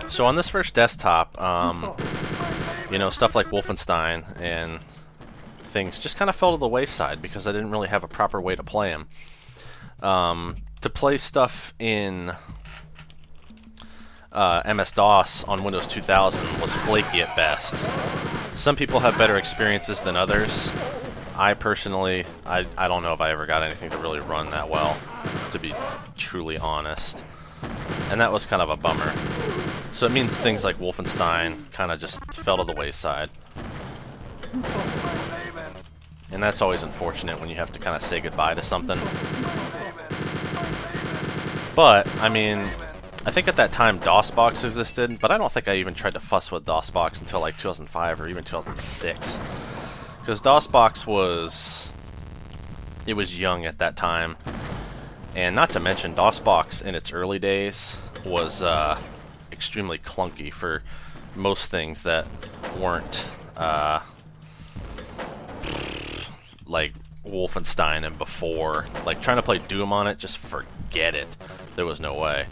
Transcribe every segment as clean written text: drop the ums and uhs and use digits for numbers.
So on this first desktop, you know, stuff like Wolfenstein and things just kind of fell to the wayside because I didn't really have a proper way to play them. To play stuff in MS-DOS on Windows 2000 was flaky at best. Some people have better experiences than others. I personally, I don't know if I ever got anything to really run that well, to be truly honest. And that was kind of a bummer. So it means things like Wolfenstein kind of just fell to the wayside. And that's always unfortunate when you have to kind of say goodbye to something. But, I mean, I think at that time DOSBox existed, but I don't think I even tried to fuss with DOSBox until like 2005 or even 2006. Because DOSBox was... it was young at that time. And not to mention, DOSBox in its early days was extremely clunky for most things that weren't like Wolfenstein and before. Like trying to play Doom on it, just forget it. There was no way.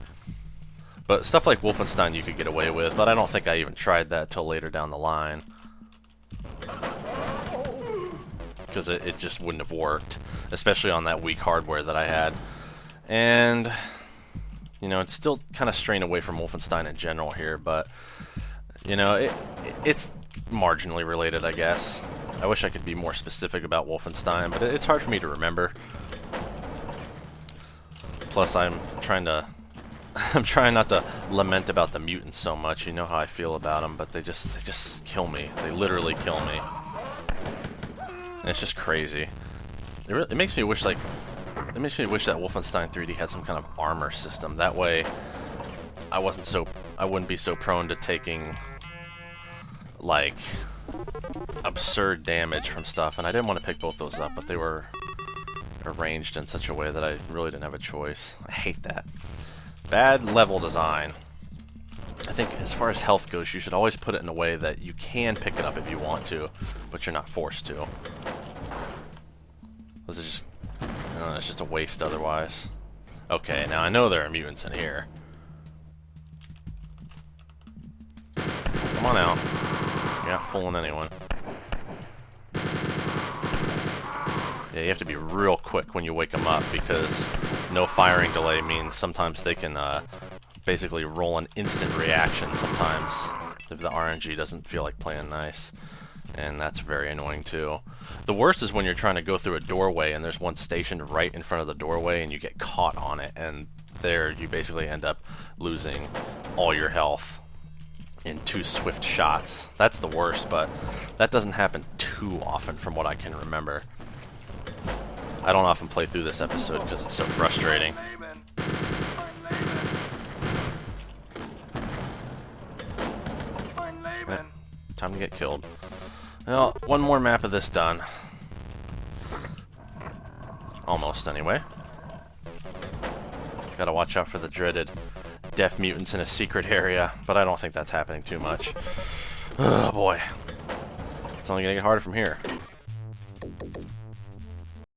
But stuff like Wolfenstein you could get away with, but I don't think I even tried that till later down the line. Because it just wouldn't have worked, especially on that weak hardware that I had. And, you know, it's still kind of straying away from Wolfenstein in general here, but, you know, it's marginally related, I guess. I wish I could be more specific about Wolfenstein, but it's hard for me to remember. Plus, I'm trying not to lament about the mutants so much. You know how I feel about them, but they just kill me. They literally kill me. And it's just crazy. It makes me wish, like, it makes me wish that Wolfenstein 3D had some kind of armor system. That way, I wouldn't be so prone to taking, like, absurd damage from stuff. And I didn't want to pick both those up, but they were arranged in such a way that I really didn't have a choice. I hate that. Bad level design. I think as far as health goes, you should always put it in a way that you can pick it up if you want to, but you're not forced to. Was it just... no, it's just a waste otherwise. Okay, now I know there are mutants in here. Come on out. You're not fooling anyone. Yeah, you have to be real quick when you wake them up, because no firing delay means sometimes they can basically roll an instant reaction sometimes if the RNG doesn't feel like playing nice. And that's very annoying too. The worst is when you're trying to go through a doorway and there's one stationed right in front of the doorway and you get caught on it, and there you basically end up losing all your health in 2 swift shots. That's the worst, but that doesn't happen too often from what I can remember. I don't often play through this episode because it's so frustrating. Time to get killed. Well, one more map of this done. Almost, anyway. Gotta watch out for the dreaded deaf mutants in a secret area, but I don't think that's happening too much. Oh boy. It's only gonna get harder from here.